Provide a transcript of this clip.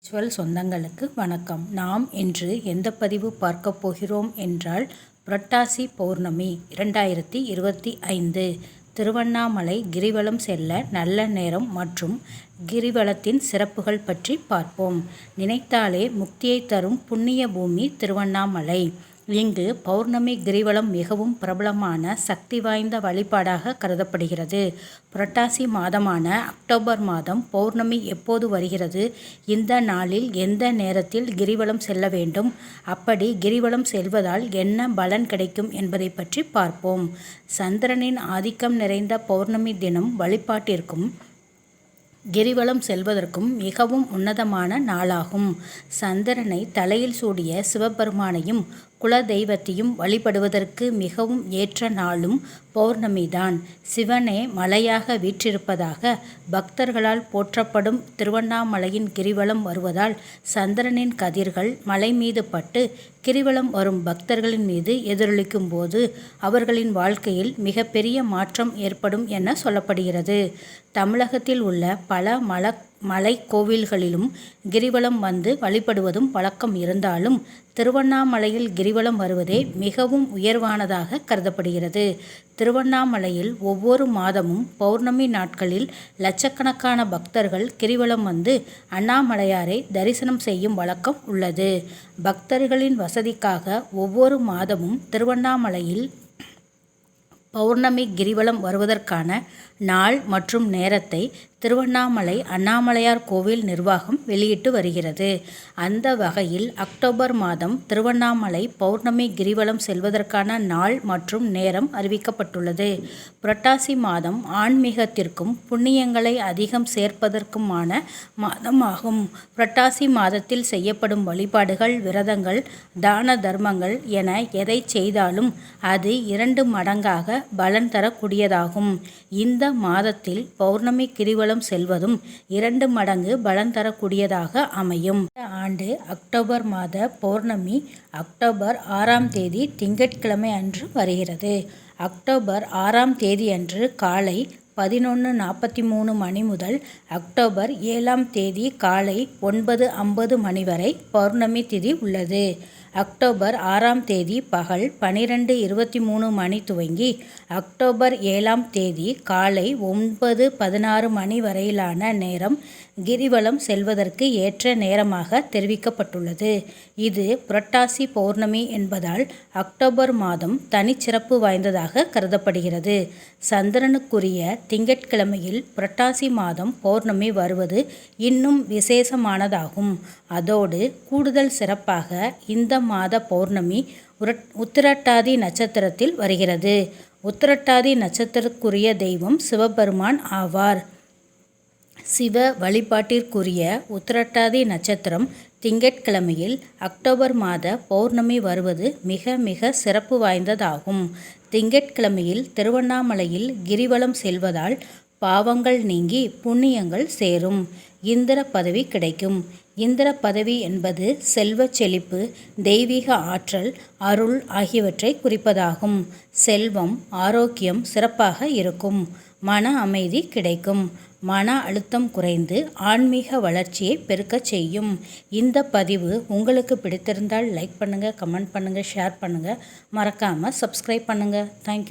சொந்தங்களுக்கு வணக்கம். நாம் இன்று எந்த பதிவு பார்க்க போகிறோம் என்றால், புரட்டாசி பௌர்ணமி 2025 திருவண்ணாமலை கிரிவலம் செல்ல நல்ல நேரம் மற்றும் கிரிவலத்தின் சிறப்புகள் பற்றி பார்ப்போம். நினைத்தாலே முக்தியை தரும் புண்ணிய பூமி திருவண்ணாமலை. இங்கு பௌர்ணமி கிரிவலம் மிகவும் பிரபலமான சக்தி வாய்ந்த வழிபாடாக கருதப்படுகிறது. புரட்டாசி மாதமான அக்டோபர் மாதம் பௌர்ணமி எப்போது வருகிறது, இந்த நாளில் எந்த நேரத்தில் கிரிவலம் செல்ல வேண்டும், அப்படி கிரிவலம் செல்வதால் என்ன பலன் கிடைக்கும் என்பதை பற்றி பார்ப்போம். சந்திரனின் ஆதிக்கம் நிறைந்த பௌர்ணமி தினம் வழிபாட்டிற்கும் கிரிவலம் செல்வதற்கும் மிகவும் உன்னதமான நாளாகும். சந்திரனை தலையில் சூடிய சிவபெருமானையும் குல தெய்வத்தையும் வழிபடுவதற்கு மிகவும் ஏற்ற நாளும் பௌர்ணமிதான். சிவனே மலையாக வீற்றிருப்பதாக பக்தர்களால் போற்றப்படும் திருவண்ணாமலையின் கிரிவலம் வருவதால் சந்திரனின் கதிர்கள் மலை மீது பட்டு கிரிவலம் வரும் பக்தர்களின் மீது எதிரொலிக்கும் போது அவர்களின் வாழ்க்கையில் மிகப்பெரிய மாற்றம் ஏற்படும் என சொல்லப்படுகிறது. தமிழகத்தில் உள்ள பல மலை கோவில்களிலும் கிரிவலம் வந்து வழிபடுவதும் வழக்கம் இருந்தாலும் திருவண்ணாமலையில் கிரிவலம் வருவதே மிகவும் உயர்வானதாக கருதப்படுகிறது. திருவண்ணாமலையில் ஒவ்வொரு மாதமும் பௌர்ணமி நாட்களில் லட்சக்கணக்கான பக்தர்கள் கிரிவலம் வந்து அண்ணாமலையாரை தரிசனம் செய்யும் வழக்கம் உள்ளது. பக்தர்களின் வசதிக்காக ஒவ்வொரு மாதமும் திருவண்ணாமலையில் பௌர்ணமி கிரிவலம் வருவதற்கான நாள் மற்றும் நேரத்தை திருவண்ணாமலை அண்ணாமலையார் கோவில் நிர்வாகம் வெளியிட்டு வருகிறது. அந்த வகையில் அக்டோபர் மாதம் திருவண்ணாமலை பௌர்ணமி கிரிவலம் செல்வதற்கான நாள் மற்றும் நேரம் அறிவிக்கப்பட்டுள்ளது. புரட்டாசி மாதம் ஆன்மீகத்திற்கும் புண்ணியங்களை அதிகம் சேர்ப்பதற்குமான மாதமாகும். புரட்டாசி மாதத்தில் செய்யப்படும் வழிபாடுகள், விரதங்கள், தான தர்மங்கள் என எதை செய்தாலும் அது 2 மடங்காக பலன் தரக்கூடியதாகும். இந்த மாதத்தில் பௌர்ணமி கிரிவலம் செல்வதும் 2 மடங்கு பலன் தரக்கூடியதாக அமையும். இந்த ஆண்டு அக்டோபர் மாத பௌர்ணமி அக்டோபர் 6ஆம் தேதி திங்கட்கிழமை அன்று வருகிறது. அக்டோபர் 6ஆம் தேதி அன்று காலை 11:43 மணி முதல் அக்டோபர் 7ஆம் தேதி காலை 9:50 மணி வரை பௌர்ணமி திதி உள்ளது. அக்டோபர் 6ஆம் தேதி பகல் 12:23 மணி துவங்கி அக்டோபர் 7ஆம் தேதி காலை 9:16 மணி வரையிலான நேரம் கிரிவலம் செல்வதற்கு ஏற்ற நேரமாக தெரிவிக்கப்பட்டுள்ளது. இது புரட்டாசி பௌர்ணமி என்பதால் அக்டோபர் மாதம் தனிச்சிறப்பு வாய்ந்ததாக கருதப்படுகிறது. சந்திரனுக்குரிய திங்கட்கிழமையில் புரட்டாசி மாதம் பௌர்ணமி வருவது இன்னும் விசேஷமானதாகும். அதோடு கூடுதல் சிறப்பாக இந்த மாத பௌர்ணமி உத்திரட்டாதி நட்சத்திரத்தில் வருகிறது. உத்திரட்டாதி நட்சத்திரக்குரிய தெய்வம் சிவபெருமான் ஆவார். சிவ வழிபாட்டிற்குரிய உத்திரட்டாதி நட்சத்திரம் திங்கட்கிழமையில் அக்டோபர் மாத பௌர்ணமி வருவது மிக மிக சிறப்பு வாய்ந்ததாகும். திங்கட்கிழமையில் திருவண்ணாமலையில் கிரிவலம் செல்வதால் பாவங்கள் நீங்கி புண்ணியங்கள் சேரும். இந்திர பதவி கிடைக்கும். இந்திர பதவி என்பது செல்வ செழிப்பு, தெய்வீக ஆற்றல், அருள் ஆகியவற்றை குறிப்பதாகும். செல்வம், ஆரோக்கியம் சிறப்பாக இருக்கும். மன அமைதி கிடைக்கும். மன அழுத்தம் குறைந்து ஆன்மீக வளர்ச்சியை பெருக்கச் செய்யும். இந்த பதிவு உங்களுக்கு பிடித்திருந்தால் லைக் பண்ணுங்கள், கமெண்ட் பண்ணுங்கள், ஷேர் பண்ணுங்கள். மறக்காமல் சப்ஸ்கிரைப் பண்ணுங்கள். தேங்க்யூ.